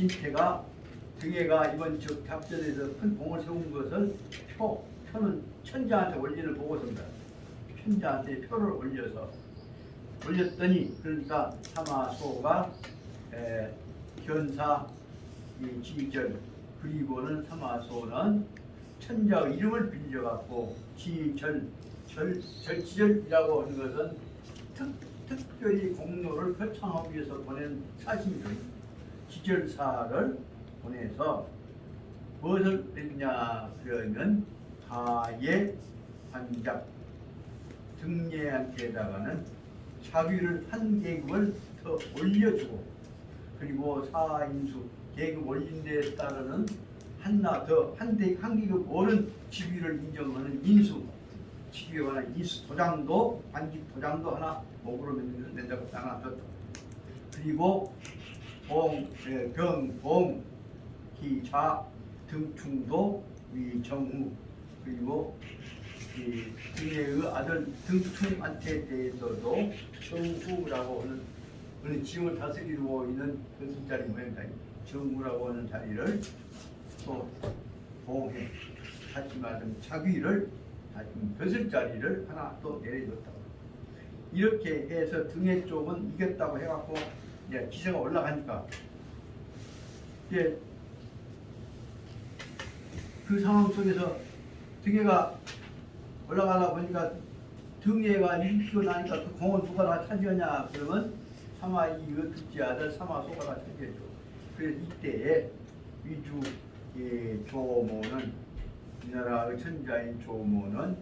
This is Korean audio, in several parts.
진태가 등에가 이번 즉 답전에서 큰 공을 세운 것은 표는 천자한테 원리를 보고서입니다. 천자한테 표를 올렸더니 그러니까 사마소가 견사 지절 그리고는 사마소는 천자의 이름을 빌려갖고 절지절이라고 하는 것은 특별히 공로를 표창하기 위해서 보낸 사신들 지절사를 보내서 무엇을 했냐 그러면 가예 관작 등례한테다가는 자기를 한 계급을 더 올려주고 그리고 사인수 계급 올린 데에 따르는 하나 더 한 계급 오른 직위를 인정하는 인수 직위에 관한 인수 도장도 관직 도장도 하나 목으로 낸다고 하나 줬다. 그리고 병봉 기자 등충도 위정후 그리고 등례의 아들 등충한테 대해서도 정후라고 하는 지형을 다스리고 있는 그 술자리 모양이다. 정후라고 하는 자리를 또 봉해 하지 말은 자기를 벼슬 자리를 하나 또 내려줬다. 이렇게 해서 등의 쪽은 이겼다고 해갖고 이제 기세가 올라가니까 이제 그 상황 속에서 등해가 올라가다 보니까 등해가 이기고 나니까 그 공은 누가 다 차지하냐 그러면 사마이 둘째 아들 사마소가 다 차지했죠. 그래서 이때에 위주 조모는 이 나라의 천자인 조모는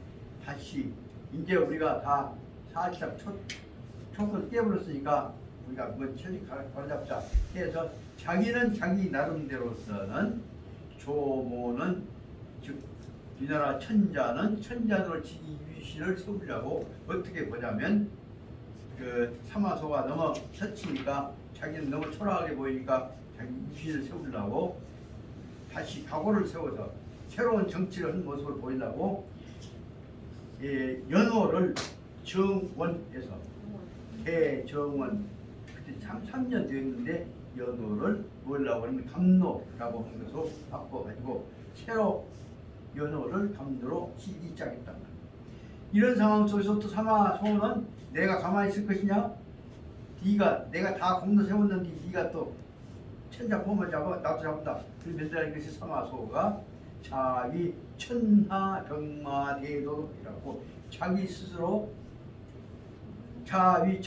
다시 이제 우리가 다 사실상 촉을 깨버렸으니까 우리가 그걸 천리 바로잡자 해서 자기는 자기 나름대로서는 조모는 즉 이 나라 천자는 천자로 지기 위신을 세우려고 어떻게 보자면 그 사마소가 너무 서치니까 자기는 너무 초라하게 보이니까 자기 위신을 세우려고 다시 각오를 세워서 새로운 정치를 한 모습을 보이려고 연호를 정원에서 대정원 그때 3년 되었는데 연호를 뭐라고 하면 감로라고 하는 것으로 바꿔가지고 새로 연호를 감로로 시작했단 말이야. 이런 상황 속에서 또 사마소는 내가 가만히 있을 것이냐? 내가 다 공로 세웠는데 네가 또 천자 폼을 잡아 나도 잡는다. 그 면대하는 것이 사마소가 자기 천하병마대도이라고 자기 스스로 자위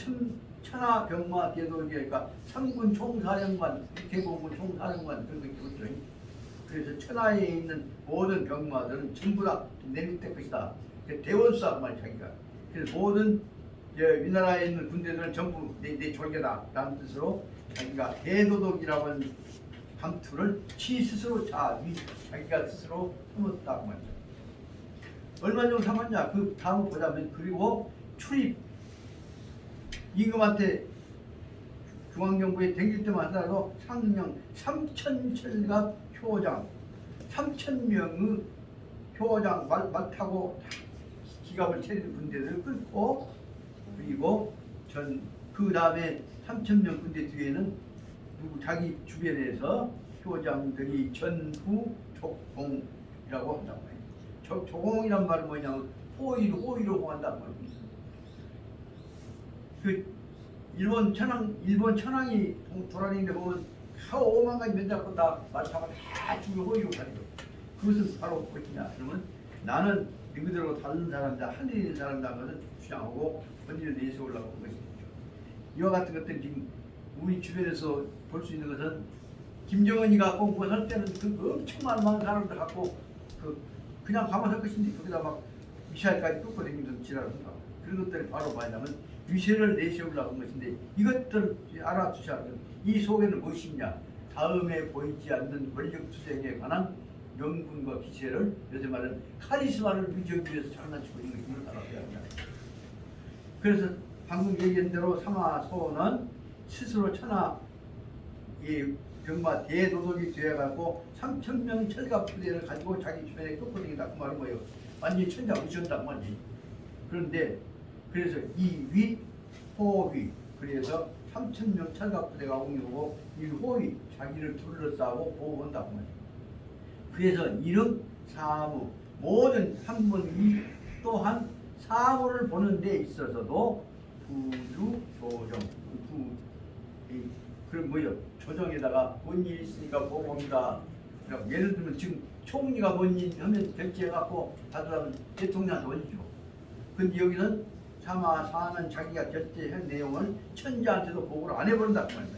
천하병마대도니까 삼군 총사령관, 대공군 총사령관 그런 거 있죠. 그래서 천하에 있는 모든 병마들은 전부 다 내 밑에 것이다. 대원수다 그 말 자기가. 그래서 모든 우리나라에 있는 군대들은 전부 내 졸개다 라는 뜻으로 자기가 대도독이라고 하는 감투를 스스로 자기가 스스로 삼았다고 말이죠. 얼마 정도 삼았냐? 그 다음을 보자면 그리고 출입 임금한테 중앙정부에 댕길 때만 하더라도 상령 3,000철갑 효장 3,000명의 효장 말 타고 기갑을 차리는 군대들을 끌고 그리고 그 다음에 3,000명 군대 뒤에는 자기 주변에서 효장들이 전후 족공이라고 한다고 해요. 조공이란 말은 뭐냐면 호의로 공한다는 말입니다. 그 일본 천황이 돌아다니는데 보면 4-5만 가지 면 잡고 다 말타고 다 죽여 호의로 가리고 그것은 바로 무엇이냐 그러면 나는 너희들하고 다른 사람이다 하늘에 있는 사람이다 것을 주장하고 권위를 내세우려고 한 것이죠. 이와 같은 것들 지금 우리 주변에서 볼 수 있는 것은 김정은이가 꼭 무엇할 때는 그 엄청 많은 사람들 갖고 그냥 가만히 할 것인데 거기다 막 미사일까지 뚫고 다니면서 지랄한다. 그런 것들을 바로 뭐냐면 위세를 내세우려고 한 것인데 이것들 알아두셔야 하면 이 속에는 무엇이 있냐. 다음에 보이지 않는 권력 투쟁에 관한 명분과 기세를 요새 말하는 카리스마를 유지하기 위해서 장난치고 있는 것을 알아둬야 한다. 그래서 방금 얘기한 대로 사마소는 스스로 천하 병마 대도독이 되어가고 3,000명 철갑 부대를 가지고 자기 주변에 끌고 다니다 그 말은 뭐예요? 완전히 천자 무시한다 완전히. 그런데 그래서 이위 호위 그래서 3,000명 철갑부대가 옹이오고 일호위 자기를 둘러싸고 보호한다고 말이에요. 그래서 이름 사무 모든 한문이 또한 사무를 보는 데 있어서도 부주 조정 그럼 뭐요? 조정에다가 뭔 일 있으니까 보고합니다. 그러니까 예를 들면 지금 총리가 뭔 일 하면 결제해갖고 받으라면 대통령한테 올리죠. 근데 여기는 사마 사는 자기가 결제한 내용을 천자한테도 보고를 안 해버린다 그 말이에요.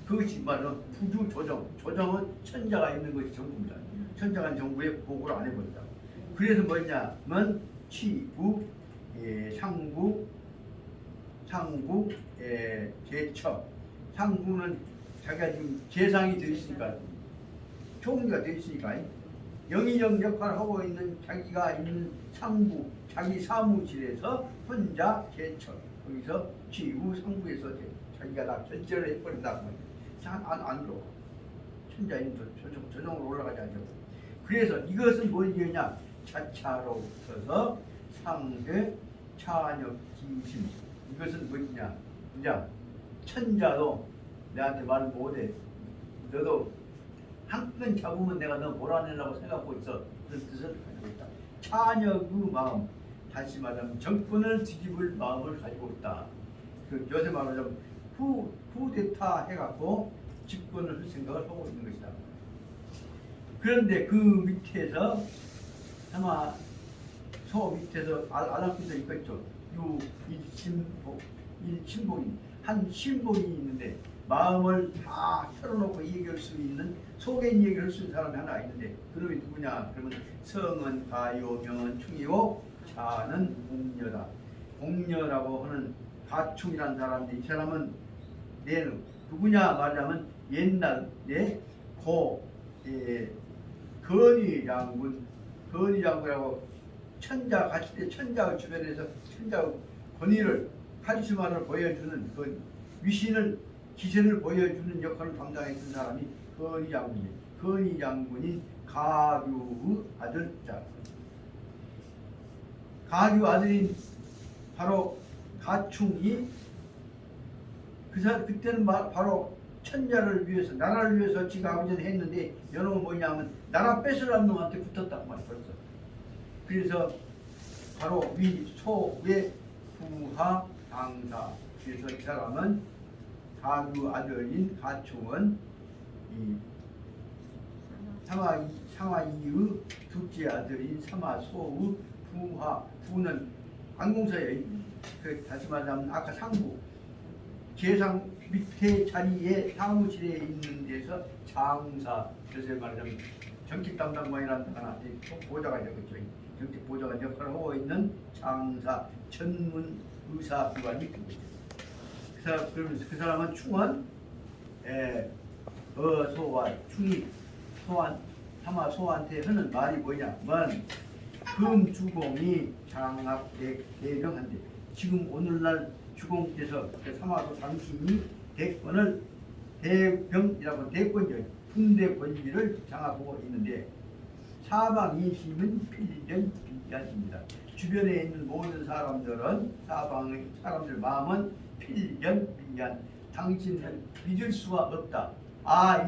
그것이 바로 부주 조정. 조정은 천자가 있는 것이 정부입니다. 천자가 있는 정부에 보고를 안 해버린다. 그래서 뭐냐면 치부, 상부, 제처. 상부는 자기가 지금 재상이 되어 있으니까 총리가 되어 있으니까 영의정 역할을 하고 있는 자기가 있는 상부 자기 사무실에서 혼자 제처 거기서 치부 상부에서 자기가 다 결제를 해버린다. 안 들어. 천자인 조정으로 올라가지 않죠. 그래서 이것은 뭘 얘기하냐? 자차로 붙어서 상회 차력 기심. 이것은 뭐냐? 이제 천자도 내한테 말 못해. 너도 한 끈 잡으면 내가 너 몰아내려고 생각하고 있어. 그런 뜻을 가지고 있다. 차력의 마음. 다시 말하면 정권을 뒤집을 마음을 가지고 있다. 그 요새 말하자면 쿠데타 해갖고 집권을 할 생각을 하고 있는 것이다. 그런데 그 밑에서 아마 소 밑에서 알람피도 있겠죠. 일침봉인 한 신봉이 있는데 마음을 다 털어놓고 얘기할 수 있는 속엔 얘기를 할 수 있는 사람이 하나 있는데 그놈이 누구냐? 그러면 성은 가요, 명은 충이고 자는 공녀다. 공녀라고 하는 가충이라는 사람인데 이 사람은 내는 누구냐 말하자면 옛날에 건의 장군이라고 천자 같이 때 천자의 주변에서 천자의 권위를 카리스마를 보여주는 그 위신을 기세를 보여주는 역할을 담당했던 사람이 건의 장군이에요. 건의 장군인 가류의 아들자. 가류 아들인 바로 가충이 그때는 바로 천자를 위해서 나라를 위해서 지가 아버지는 했는데 여놈은 뭐냐면 나라 뺏으라는 놈한테 붙었다고 말이야 벌써. 그래서 바로 위소외 부하 당사. 그래서 이 사람은 가류 아들인 가충은 이 상하이의 둘째 아들인 사마소의 부는 관공서예요. 다시 말하면 아까 상부 재상 밑에 자리에 사무실에 있는 데서 장사. 그래서 말하자면 정책 담당관이라는 하나 보좌관 역할이죠. 정책 보좌관 역할을 하고 있는 장사 전문 의사 기관이 있는 거죠. 그러면서 그 사람은 충원 소와 충이 소환 사마 소한테 하는 말이 뭐냐면 금주공이 장합 대병한데 지금 오늘날 주공께서 사마소 당신이 대권을 대병이라고 대권이요 군대 권리를 장악하고 있는데 사방 인심은 필연 비견입니다. 주변에 있는 모든 사람들은 사방의 사람들 마음은 필연 비견. 당신을 믿을 수가 없다.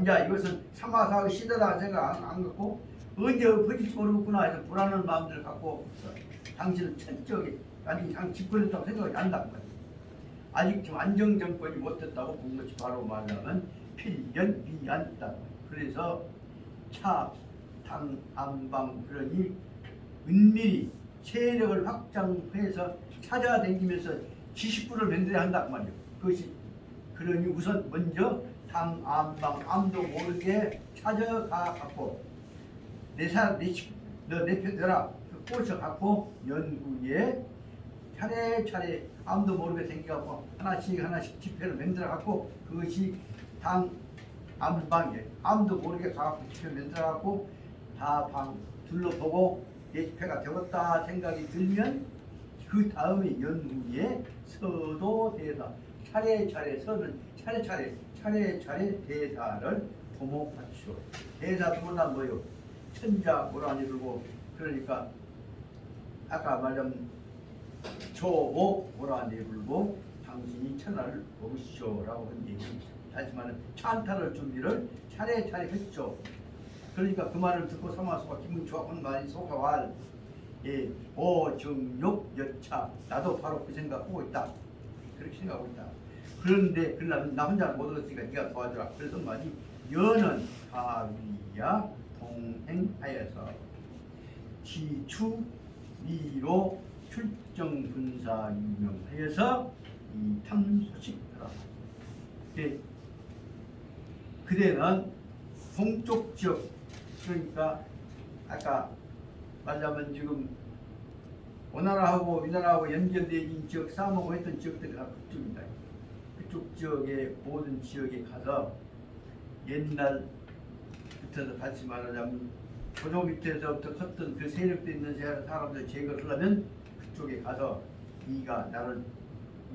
이제 이것은 사마사의 시대다 생각 안 갖고 언제 엎어질지 모르겠구나 해서 불안한 마음들을 갖고 있어. 당신은 철저하게 아직 집권했다고 생각이 안다. 아직 좀 안정정권이 못됐다고 본 것이 바로 말하면 필연비안다. 그래서 당안방 그러니 은밀히 세력을 확장해서 찾아다니면서 지식부를 만들어야 한다 그 말이에요. 그것이 그러니 우선 먼저 당안방 아무도 모르게 찾아가 갖고 내 편 되라 그 꼬셔 갖고 연구에 차례차례 아무도 모르게 생겨갖고 하나씩 집회를 만들어갖고 그것이 당 안방에 아무도 모르게 가갖고 집회를 만들어갖고 다 방 둘러보고 내 집회가 되었다 생각이 들면 그 다음에 연후에 서도 대사 차례차례 서는 차례차례 대사를 도모하시오. 대사 도모란 뭐요? 천자 고라니 불고 그러니까 아까 말한 조보 고라니 불고 당신이 천하를 먹으시오라고 한 얘기. 다시 말하면 찬탈할 준비를 차례차례 했죠. 그러니까 그 말을 듣고 사마소가 기분 좋아하는 말이 속아왈 예, 오정욕 여차 나도 바로 그 생각하고 있다. 그렇게 생각하고 있다. 그런데 그러려면 나 혼자 못 얻었으니까 네가 도와주라. 그래서 말이 여는 가위야 동행하여서 지추 미로 출정 분사 유명하여서 이 탐소식하라. 그대는 동쪽 지역 그러니까 아까 말하자면 지금 오나라하고 위나라하고 연결되어 있는 지역 싸움하고 했던 지역들이 다 그쪽입니다. 그쪽 지역의 모든 지역에 가서 옛날부터 같이 말하자면 조조 밑에서부터 컸던 그 세력도 있는 사람들 제거를 하려면 그쪽에 가서 이가 나를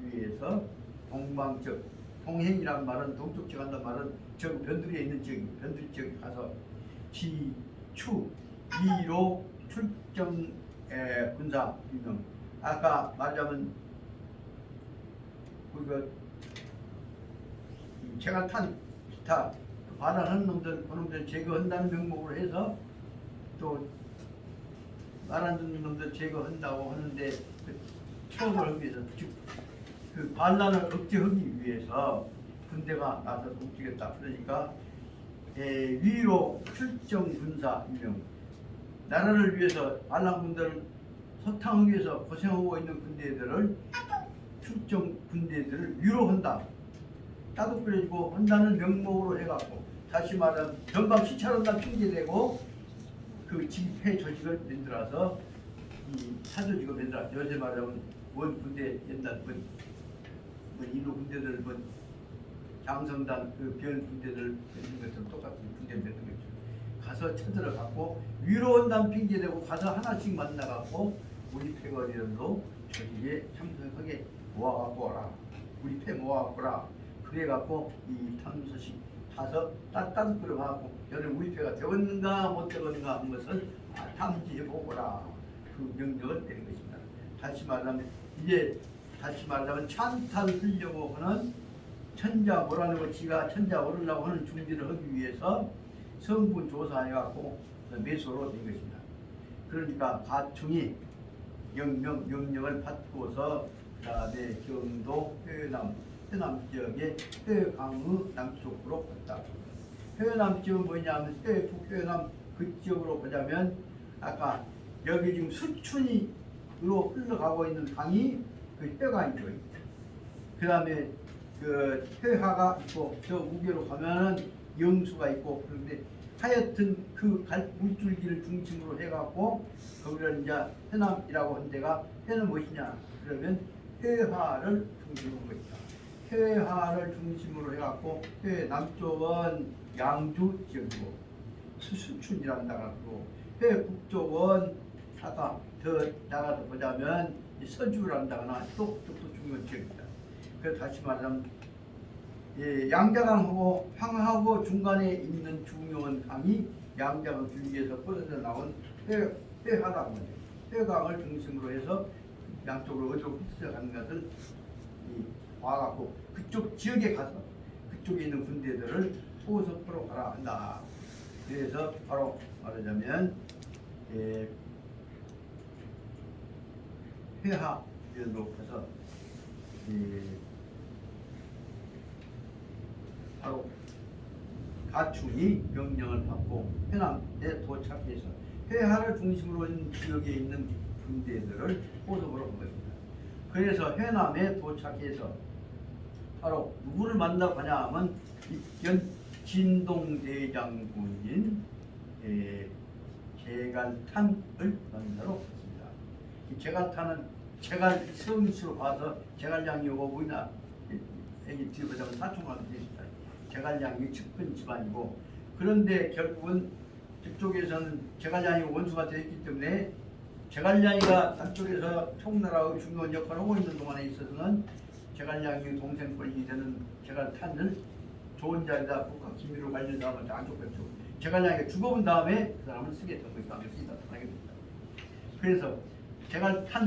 위해서 동방적 동행이란 말은 동쪽 지역 한단 말은 저 변두리에 있는 지역입니다. 변두리 지역에 가서 지추 미로 출정 군사 유명 아까 말하자면 그 제가 탄 기타 그 반환하는 놈들 그놈들 제거한다는 명목으로 해서 또 말 안 듣는 놈들 제거한다고 하는데 그 처음을 하기 위해서 즉 그 반란을 억제하기 위해서 군대가 나서 움직였다. 그러니까 위로 출정 군사 유명 나라를 위해서 반란군들을 소탕하기 위해서 고생하고 있는 군대들을 출정 군대들을 위로한다. 따뜻해지고 한다는 명목으로 해갖고 다시 말하면 전방 시찰한다 핑계대고 그 집회 조직을 만들어서 이 사조직을 만들어 요새 말하면 원 군대 옛날 뭐 인도 군대들 뭐 장성단 그 변 군대들 만든 것처럼 똑같은 군대 만든 거죠. 가서 쳐들어갖고 위로한다는 핑계대고 가서 하나씩 만나갖고 우리 패거리들도 조직에 참석하게 모아갖고 오라. 우리 패 모아갖고 오라. 그래갖고 이 탐소식 가서 따뜻 끓여갖고 너는 우리 패가 되었는가 못 되었는가 하는 것을 탐지해보거라. 그 명령을 내린 것입니다. 다시 말하면 이제 다시 말하면 찬탈하려고 하는 천자 뭐라는 거 지가 천자 오르려고 하는 준비를 하기 위해서 성분 조사해갖고 매소로 된 것입니다. 그러니까 가충이 명령을 받고서 그 다음에 경도 회남 지역의 회강의 남쪽으로 갔다. 회남 지역은 뭐냐면 북회남 그 지역으로 가자면 아까 여기 지금 수춘이로 흘러가고 있는 강이 그 회강이죠. 그 다음에 그 회하가 있고 저 우계로 가면은 영수가 있고 그런데 하여튼 그 물줄기를 중심으로 해갖고 거기를 이제 회남이라고 한 데가 회는 무엇이냐 그러면 회하를 중심으로 한 것이다. 회하를 중심으로 해갖고 회 남쪽은 양주 지역이고 수춘이라는 나라고 회 북쪽은 아까 더 나가서 보자면 서주라는 나라나 쪽도 중요한 지역입니다. 그래서 다시 말하면 양자강하고 황하고 중간에 있는 중요한 강이 양자강 줄기에서 뻗어져 나온 회하라고 합니다. 회강을 중심으로 해서 양쪽으로 어디로 흩어져 가는 것을 와갖고 그쪽 지역에 가서 그쪽에 있는 군대들을 포섭하러 가라 한다. 그래서 바로 말하자면 회하로 가서 바로 가충이 명령을 받고 회남에 도착해서 회하를 중심으로 있는 지역에 있는 군대들을 포섭으로 한 것입니다. 그래서 회남에 도착해서 바로 누구를 만나러 가냐 하면 진동대장군인 제갈탄을 만나러 갔습니다. 이 제갈탄은 제갈 성수로 봐서 제갈량이 오고 보이나 여기 뒤에 보자면 사촌관이 있습니다. 제갈량이 측근 집안이고 그런데 결국은 저쪽에서는 제갈량이 원수가 되어 있기 때문에 제갈량이가 남쪽에서 총나라의 중요한 역할을 하고 있는 동안에 있어서는 제갈량이 동생 권리 되는 제갈탄을 좋은 자리다 국가 기밀로 관련 사람한테 안 줬겠죠. 제갈량이가 죽어본 다음에 그 사람을 쓰게 된 것이 나타나게 됩니다. 그래서 제갈탄이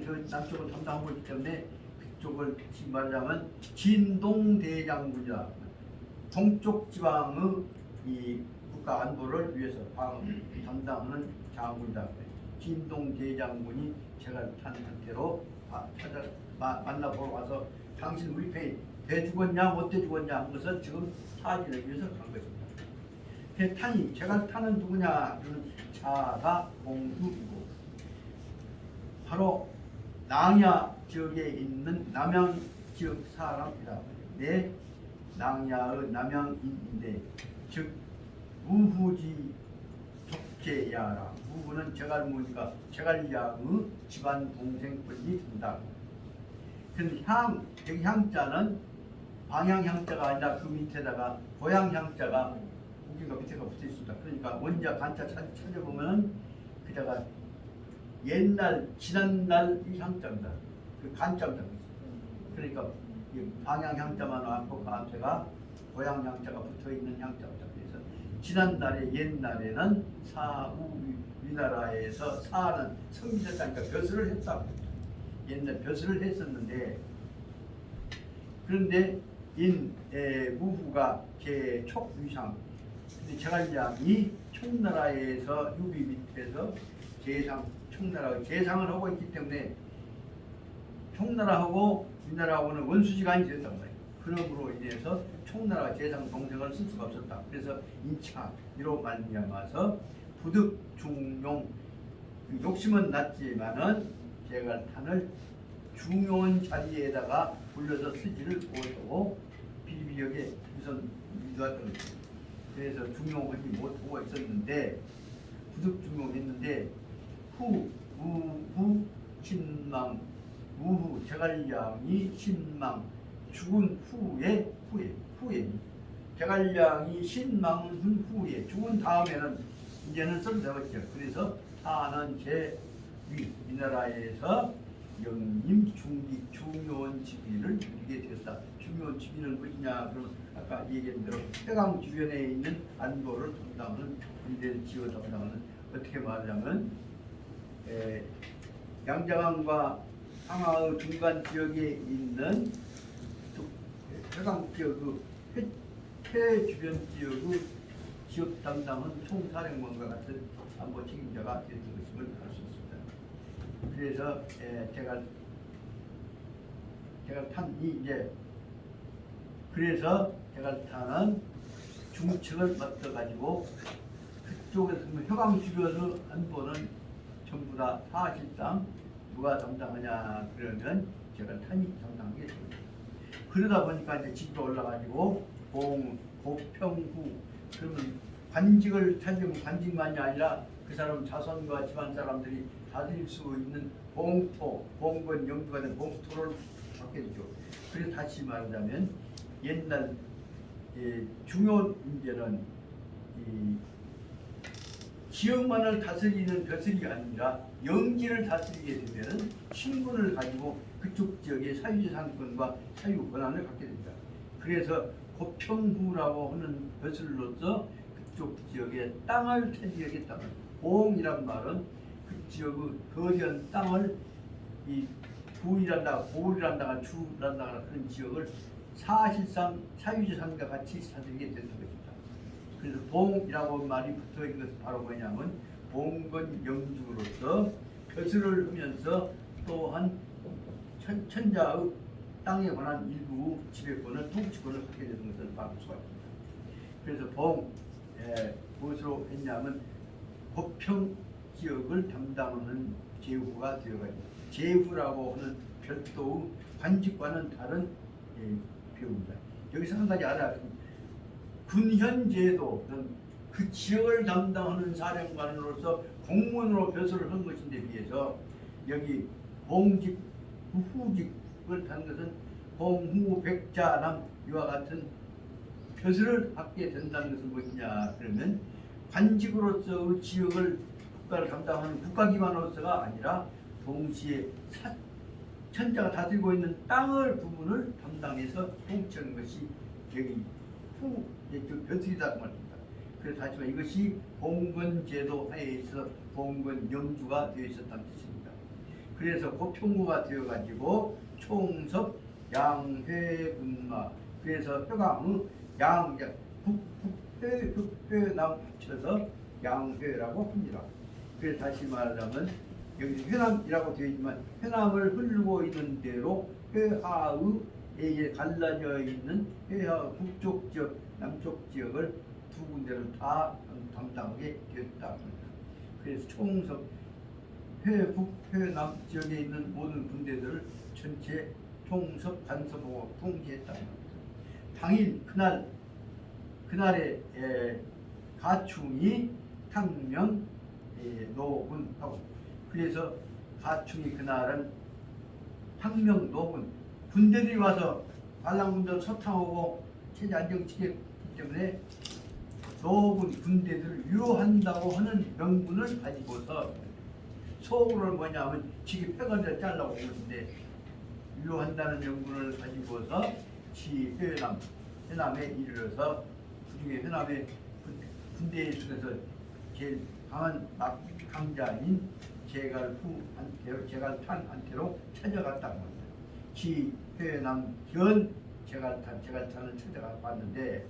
그 남쪽을 담당하고 있기 때문에 그쪽을 말하자면 진동대장군이라 동쪽 지방의 이 국가 안보를 위해서 담당하는 장군이다. 진동대장군이 제가 탄 상태로 만나보러 와서 당신 우리 배 죽었냐 못돼 죽었냐 한 것을 지금 사진을 위해서 간 것입니다. 배 탄이 제가 타는 누구냐 그는 차가 공주이고 바로 낭야 지역에 있는 남양 지역 사람이다. 내 낭야의 남양인데 즉 무후지 족제야라. 무후는 제갈무니까 제갈량의 집안 동생분이 된다. 그런데 여기 향자는 방향 향자가 아니라 그 밑에다가 고향 향자가 우기가 밑에가 붙어 있습니다. 그러니까 원자 간자 찾아보면은 그자가 옛날 지난날 이 향자입니다. 그 간자입니다. 그러니까 방향 향자만 왔고 그 앞에가 고향 향자가 붙어 있는 향자입니다. 그래서 지난날에 옛날에는 우리나라에서 사는 성지했다니까 벼슬을 했다고. 옛날 벼슬을 했었는데 그런데 무후가 제촉위상 근데 제갈량이 총나라에서 유비 밑에서 제상 총나라 제상을 하고 있기 때문에 총나라하고 우리나라하고는 원수지간이 됐단 말이에요. 그러므로 인해서 총나라 제상 동생을 쓸 수가 없었다. 그래서 인차로 말미암아서 부득 중용 욕심은 났지만은 제갈탄을 중요한 자리에다가 불려서 쓰지를 못하고 비비역에 우선 유도했던 거죠. 그래서 중용하지 못하고 있었는데 부득 중용했는데 무후 신망 무후 제갈량이 신망 죽은 후에 제갈량이 신망은 후에 죽은 다음에는 이제는 써도 되겠죠. 그래서 타는 이 나라에서 영림 중기 중요한 직위를 누리게 되었다. 중요한 직위는 무엇이냐? 그러면 아까 얘기한 대로 해강 주변에 있는 안보를 담당하는 군대 지어 담당하는 어떻게 말하자면 양자강과 상하의 중간 지역에 있는 해강 지역 해 주변 지역의 지역 담당은 총사령관과 같은 안보 책임자가 되는 것임을 알 수 있습니다. 그래서 제갈탄이 이제 그래서 제갈탄은 중책을 맡아 가지고 그쪽에서 효강 주변의 안보는 전부 다 사실상 누가 담당하냐 그러면 제갈탄이 담당하게 됩니다. 그러다 보니까 이제 집으로 올라가지고 고평후 그러면 관직을 찾으면 관직만이 아니라 그 사람 자손과 집안 사람들이 다스릴 수 있는 봉토, 봉건, 영주가 된 봉토를 받게 되죠. 그래서 다시 말하자면 옛날 중요한 문제는 지역만을 다스리는 벼슬이 아니라 영지를 다스리게 되면 신분을 가지고 그쪽 지역의 사유재산권과 사유 권한을 갖게 됩니다. 그래서 고평후라고 하는 벼슬로서 그쪽 지역의 땅을 차지하겠다는 봉이란 말은 그 지역의 거전 땅을 이 부이란다, 보울이란다가 주란다가 그런 지역을 사실상 사유재산과 같이 사들이게 되는 것입니다. 그래서 봉이라고 말이 붙어 있는 것은 바로 뭐냐면 봉건 영주로서 벼슬을 하면서 또한 천자의 땅에 관한 일부 지배권을 통치권을 갖게 되는 것을 막을 수가 있습니다. 그래서 무엇으로 했냐면 고평 지역을 담당하는 제후가 되어가지고 제후라고 하는 별도의 관직과는 다른 배우입니다. 여기서 한 가지 알아야 합니다. 군현제도는 그 지역을 담당하는 사령관으로서 공무원으로 벼슬을 한 것인데 비해서 여기 봉직, 후직을 단 것은 봉후, 백자남 이와 같은 벼슬을 받게 된다는 것은 무엇이냐 그러면 관직으로서의 지역을 국가를 담당하는 국가기관으로서가 아니라 동시에 천자가 다스리고 있는 땅을 부분을 담당해서 통치하는 것이 여기 벼슬이다 그 말입니다. 그래서 다시 말해 이것이 봉건제도 하에 있어 봉건 영주가 되어 있었다는 뜻입니다. 그래서 고평구가 되어가지고 총섭 양회군마. 그래서 회광의 양 북회남 합쳐서 양회라고 합니다. 그래서 다시 말하자면 여기 회남이라고 되어 있지만 회남을 흐르고 있는 대로 회하의 갈라져 있는 회하 북쪽 지역, 남쪽 지역을 두 군데를 다 담당하게 되었다 합니다. 그래서 총섭 회북, 회남 지역에 있는 모든 군대들을 전체 총섭, 간섭하고 통제했다 합니다. 당일 그날의 가충이 탕명 노군하고, 그래서 가충이 그날은 탕명 노군, 군대들이 와서 반란군들 소탕하고 체제 안정시켰기 때문에 노군 군대들을 유한다고 하는 명분을 가지고서 속으로는 뭐냐면 지기 패건을 잘라고 온 것인데, 유한다는 명분을 가지고서 회남에 이르러서 그중에 회남의 군대 중에서 제일 강한 강자인 제갈탄한테로 찾아갔다고 합니다. 회남 견 제갈탄을 찾아갔는데,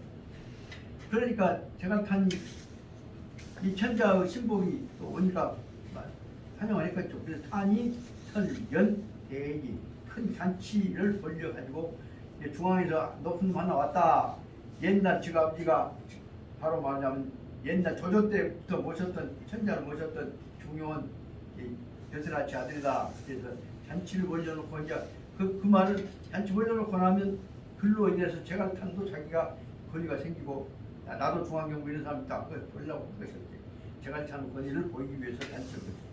그러니까 제갈탄이 이 천자의 신복이 또 오니까 환영을 했겠죠. 그래서 탄이 설견 대기 큰 잔치를 벌려가지고 중앙에서 높은 놈 하나 왔다. 옛날 지가 아버지가 바로 말하자면 옛날 조조 때부터 모셨던 천자를 모셨던 중요한 벼슬아치 아들이다. 그래서 잔치를 벌려놓고 이제 그 말을 잔치 벌려놓고 나면 글로 인해서 제갈탄도 자기가 권위가 생기고 나도 중앙경부 이런 사람이 딱 보려고 한 것이었지. 제갈탄 권위를 보이기 위해서 잔치를 벌였지.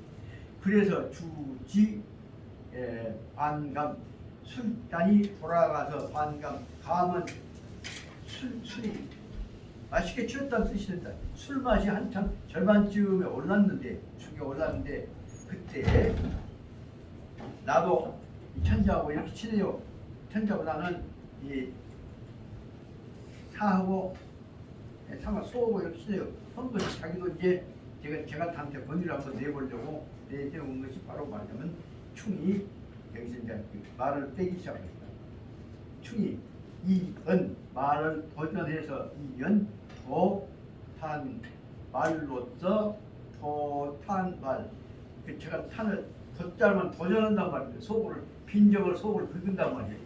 그래서 주지 반감 술단이 돌아가서 반감, 감은 술이 맛있게 취했다는 뜻이 된다. 술 맛이 한참 절반쯤에 올랐는데, 축에 올랐는데, 그때 나도 이 천자하고 이렇게 친해요. 천자하고 나는 이 사하고 소하고 이렇게 친해요. 한 것이 자기도 이제 제가 한테 권위를 한번 내보려고 내세운 것이 바로 말하자면 충이, 여기서 이제 말을 빼기 시작합니다. 충이 이은 말을 도전해서 이은 도탄 말로서 도탄 말. 제가 탄을 덧자르면 도전한단 말이에요. 속을 빈정을 속을 긁은단 말이에요.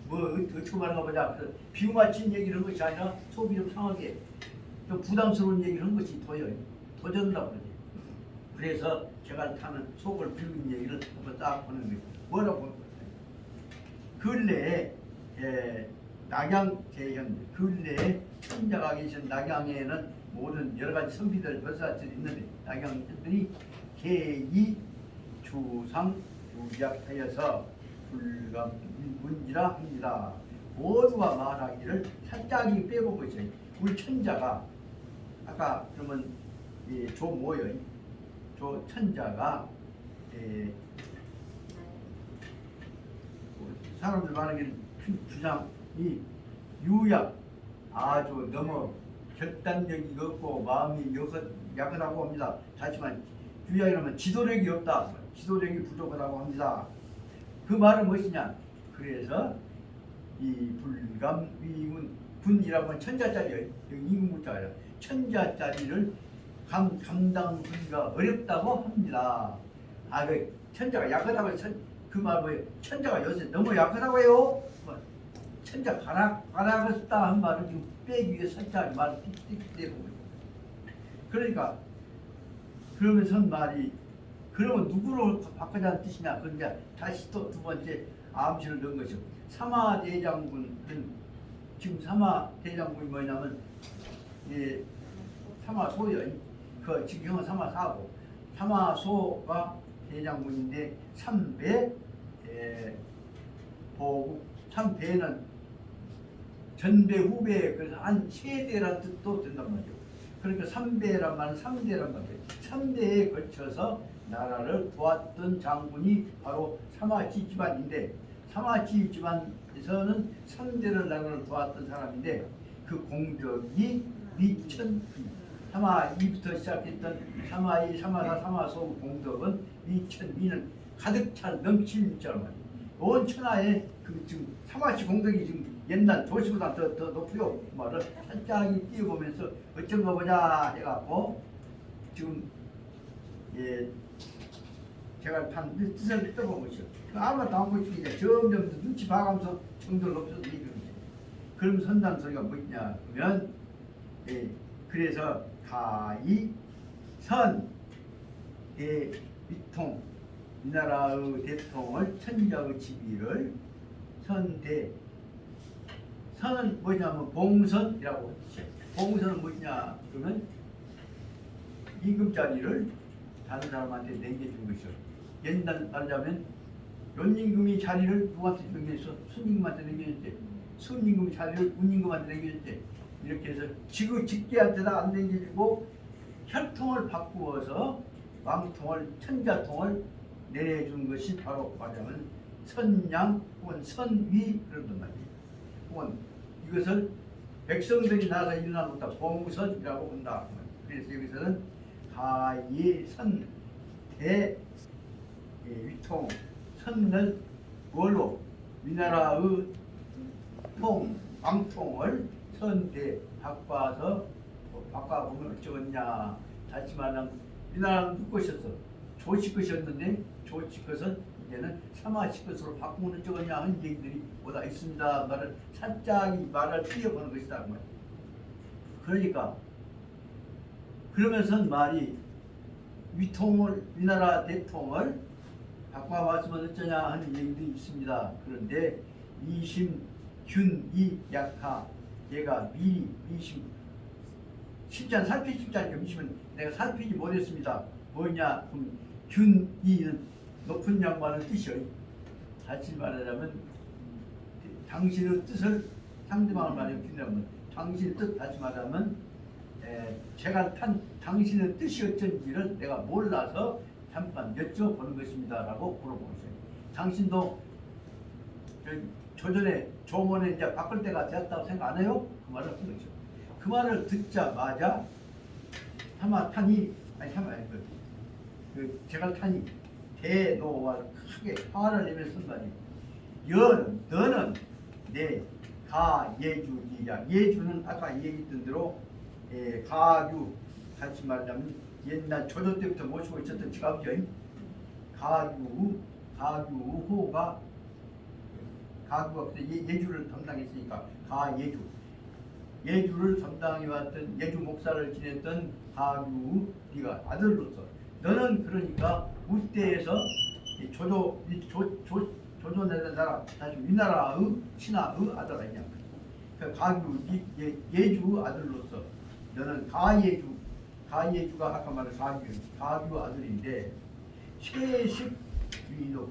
뭐 어떻게 말하는 거냐. 비유 맞힌 얘기를 한 것이 아니라 속이 좀 상하게 좀 부담스러운 얘기를 한 것이 도전한다고 그러지. 그래서 제가 타는 속을 긁은 얘기를 한번 딱 보는 거예요. 뭐라고 보는 거예요? 근래에 낙양제현, 근래에 천자가 계신 낙양에는 모든 여러 가지 선비들, 벌사들이 있는데 낙양들이 계이 주상 유약하여서 불감문이라 합니다. 모두가 말하기를 살짝이 빼본 것이에요. 우리 천자가 아까 그러면 조 뭐예요? 조 천자가 사람들 말하기를 주장이 유약, 아주 너무 결단력이 없고 마음이 약하다고 합니다. 하지만 유약이라면 지도력이 없다, 지도력이 부족하다고 합니다. 그 말은 무엇이냐? 그래서 이 불감위운 군이라고 하면 천자짜리예요. 여기 임금문자가 아니라 천자짜리를 감당하기가 어렵다고 합니다. 그 천자가 약하다고 그 말 뭐예요? 천자가 요새 너무 약하다고 해요. 천자 가라겠다 한 말을 지금 빼기 위해 살짝 말을 띡띡 떼고. 그러니까 그러면서 말이 그러면 누구로 바꾸자는 뜻이냐? 그런데 다시 또 두 번째 암시를 넣은 것이요. 사마대장군은 지금 사마대장군이 뭐냐면 사마소요. 그 지금 형은 사마사고 사마소가 대장군인데 삼배 보국 삼배는 전배 후배 그래서 한 세대란 뜻도 된단 말이죠. 그러니까 삼배란 말은 삼대란 말이에요. 삼대에 걸쳐서 나라를 도왔던 장군이 바로 사마지 집안인데 사마지 집안에서는 삼대를 나라를 도왔던 사람인데 그 공덕이 미천이 사마이부터 시작했던 사마이, 사마사, 사마소 공덕은 미천미는 가득 찬 넘치는 자란 말이에요. 온 천하에 그 지금 사마시 공덕이 지금 옛날 도시보다 더 높고요. 말을 살짝 띄워보면서 어쩐가 보자 해갖고 지금 예 제가 한 뜻을 떠본 것이요. 아무것도 안 보이고 이제 점점 눈치 봐가면서 정도를 높여서 얘기하는 거죠. 그럼 선단 소리가 뭐냐 그러면 예, 그래서 가이 선 대위통 이 나라의 대통을 천자의 지위를 선대 선은 뭐냐면 봉선이라고 했죠. 봉선은 뭐냐 그러면 임금자리를 다른 사람한테 남겨준 것이죠. 옛날 말하자면 연임금이 자리를 누구한테 남겨줬어? 순임금한테 남겨줬지. 순임금이 자리를 운임금한테 남겨줬지. 이렇게 해서 직계한테다 안 남겨주고 혈통을 바꾸어서 왕통을 천자통을 내려준 것이 바로 말하자면 선양 혹은 선위 그런단 말이에요. 혹은 이것을 백성들이 나서 일어나는 것보다 봉선이라고 한다. 그래서 여기서는 가예선 대위통 선을 뭘로 위나라의 왕통을 선대 바꿔보면 어쩌겠냐. 다시 말하면 위나라는 누구 것이었어? 조씨 것이었는데 조씨 것은 이제는 사마씨 것으로 바꾸면 어쩌겠냐 하는 얘기들이 뭐다 있습니다. 말을 살짝 이 말을 띄워보는 것이다. 그러니까 그러면서 말이 위나라 대통을 바꿔봤으면 어쩌냐 하는 얘기도 있습니다. 그런데 이심 균이 약하 얘가 미심 십잔 살피십자니까 미심은 내가 살피지 못했습니다. 뭐냐 그럼 균이는 높은 양반의 뜻이요. 다시 말하자면 당신의 뜻을 상대방을 말해주면 당신의 뜻 다시 말하면 제가 탄 당신의 뜻이 어쩐지를 내가 몰라서 잠깐 여쭤보는 것입니다. 라고 물어보세요. 당신도 조전에 조문에 이제 바꿀 때가 되었다고 생각 안 해요? 그 말을 한 거죠. 그 말을 듣자마자 사마탄이 제가 탄이 대노와 크게 화를 내면서 말이 너는 내 가예주이야. 예주는 아까 얘기했던 대로 가유 같이 말하자면 옛날 조조 때부터 모시고 있었던 직업이죠. 가유호가 그때 예주를 담당했으니까 예주를 담당해왔던 예주 목사를 지냈던 가유리가 아들로서 너는 그러니까 우대에서 조조의 나라 다시 위나라의 신하의 아들 아니냐. 가유 예주 아들로서 너는 가예주가 아까 말한 가유 아들인데 세식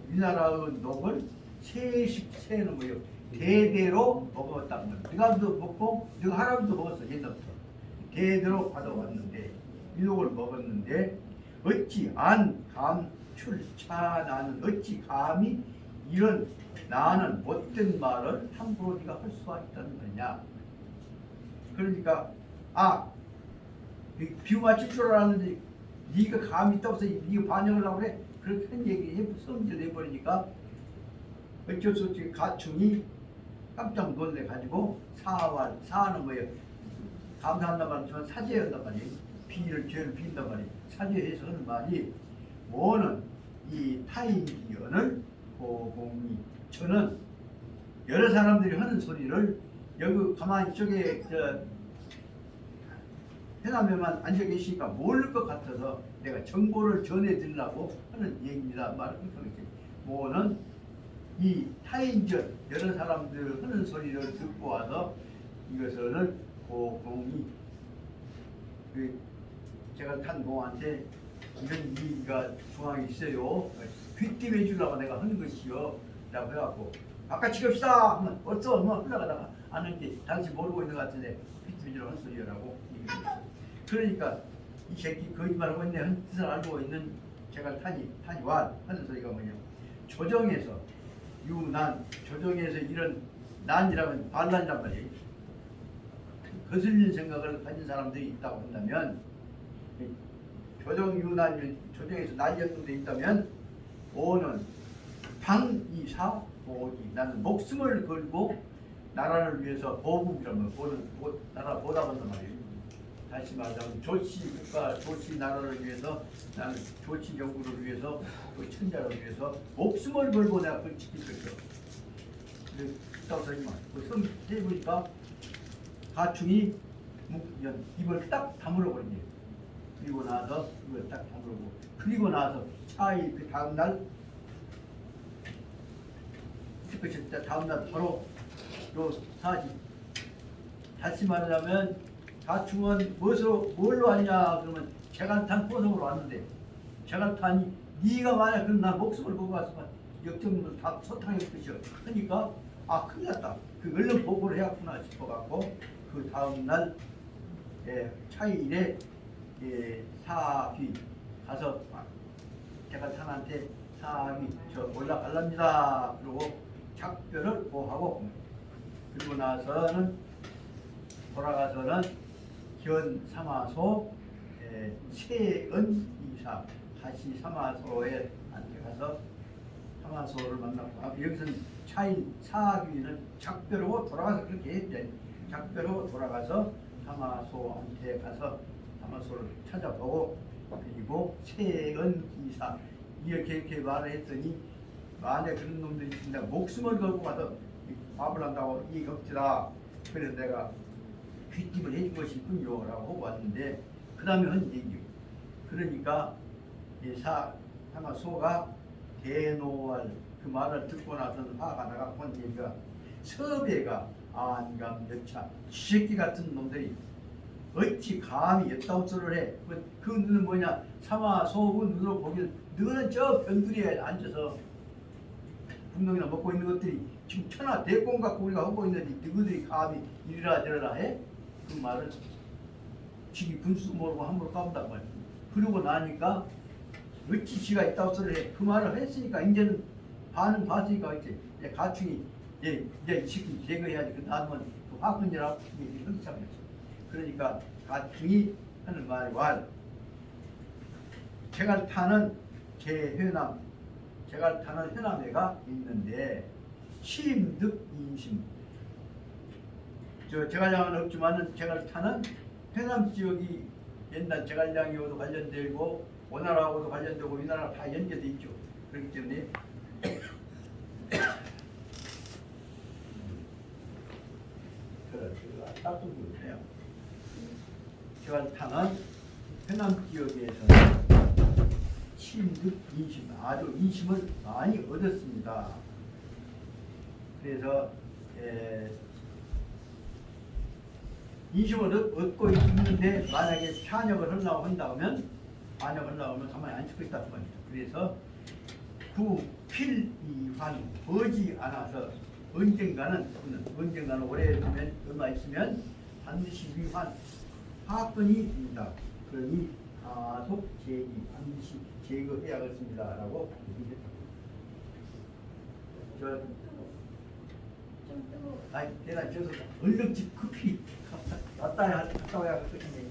위나라의 녹을 세는 뭐예요? 대대로 먹었단 말이에요. 네가도 먹고 네가 할아버지도 먹었어. 옛날부터 대대로 받아왔는데 이 녹을 먹었는데 어찌 출차나는 어찌 감히 이런 나는 못된 말을 함부로 네가 할 수가 있다는 거냐. 그러니까 비유 맞출 줄 알았는데 네가 감이 떠서 네가 반영을 하고 그래. 그렇게 한 얘기에 성질 내버리니까 어쩔 수 없이 가충이 깜짝 놀래가지고 사는 거예요. 감사한단 말이지만 사죄한단 말이에요. 죄를 비인단 말이에요. 사죄해서 하는 말이 뭐는 이 타인기연을 고공이 저는 여러 사람들이 하는 소리를 여기 가만히 저게 해남에만 앉아 계시니까 모를 것 같아서 내가 정보를 전해드리려고 하는 얘기입니다. 말을 그렇게 뭐는 이 타인전 여러 사람들 하는 소리를 듣고 와서 이것을 고공이 제가 탄 공한테 이런 얘기가 중앙에 있어요. 귀띔해 주려고 내가 하는 것이요. 라고 해갖고 아까 지갑시다 하면 어쩌 흘러가다가 아는데 당신 모르고 있는 것 같은데 귀띔해 주려고 하는 소리라고 얘기했어요. 그러니까 이 새끼 거짓말하고 있네 하는 뜻을 알고 있는 제가 탄이 와 하는 소리가 뭐냐. 조정에서 조정에서 이런 난이라면 반란이란 말이에요. 거슬린 생각을 가진 사람들이 있다고 한다면 조정에서 난이었던 데 있다면 오는 당이사 보지. 나는 목숨을 걸고 나라를 위해서 보국이라면 나라 보답한단 말이에요. 다시 말하자면 조치 국가, 조치 나라를 위해서 나는 조치 정부를 위해서 그 천자를 위해서 목숨을 걸고 내가 그걸 지킬 것이요. 그 해보니까 가충이 입을 딱 다물어 버린 거예요. 그리고 나서 입을 딱 다물고 그리고 나서 차이 그 다음 날 다음 날 바로 요 사지. 다시 말하자면 가충은 뭘로 왔냐 그러면 재간탄 포성으로 왔는데 재간탄이 네가 만약 그럼 난 목숨을 보고 왔으면 역정으로 다 소탕할 것이요. 그러니까 아 큰일 났다. 그 얼른 보고를 해야구나 싶어갖고 그 다음날 차일에 사휘 가서 재간탄한테 사휘 저 올라갈랍니다. 그러고 작별을 보하고 그리고 나서는 돌아가서는 견 사마소 세은이사 다시 사마소에 한테 가서 사마소를 만났고 여기서는 차인 사귀는 작별하고 돌아가서 그렇게 했대. 작별하고 돌아가서 사마소한테 가서 사마소를 찾아보고 그리고 세은이사 이렇게 말을 했더니 만약 그런 놈들이 있습니다. 목숨을 걸고 가서 밥을 한다고 이 겁지다. 그래서 내가 귀집을 해준 것이군요 라고 하고 왔는데 그 다음에 한 얘기요. 그러니까 사마소가 대노할 그 말을 듣고 나서는 화가 나갖고 한 얘기가 섭외가 안감여차 쥐새끼 같은 놈들이 어찌 감히 엿다우소를 해. 그 눈은 뭐냐 사마소의 눈으로 보기는 너는 저 변두리에 앉아서 분명이나 먹고 있는 것들이 지금 천하 대공 갖고 우리가 하고 있는데 너희들이 감히 이리라 저리라 해? 그 말을 지기 분수 모르고 함부로 까본단 말이야. 그러고 나니까 어찌 지가 있다고 소리를 해. 그 말을 했으니까 이제는 반은 봤으니까 이제 가충이 이제 지금 제거해야지. 그 다음은 그 화근이라고 얘기를 흔치하겠지. 그러니까 가충이 하는 말이 제갈타는 제회남 제갈타는 회남회가 있는데 심득인심 제갈량은 없지만은 제갈타는 회남 지역이 옛날 제갈량이와도 관련되고 오나라하고도 관련되고 이 나라 다 연계돼 있죠. 그렇기 때문에 딱좀 그렇네요. 제갈타는 회남 지역에서는 심득 인심 아주 인심을 많이 얻었습니다. 그래서 인심을 얻고 있는데 만약에 찬역을 하려고 한다면 가만히 안 있을 것이다 그 말이죠. 그래서 구필이환 버지 않아서 언젠가는 오래되면 얼마 있으면 반드시 위환 화건이 됩니다. 그러니 가속 제기 반드시 제거해야겠습니다라고 얘기했다. 좀 뜨거워. 아니 내가 저도 얼른 집 급히 갔다 와야 할 것인데.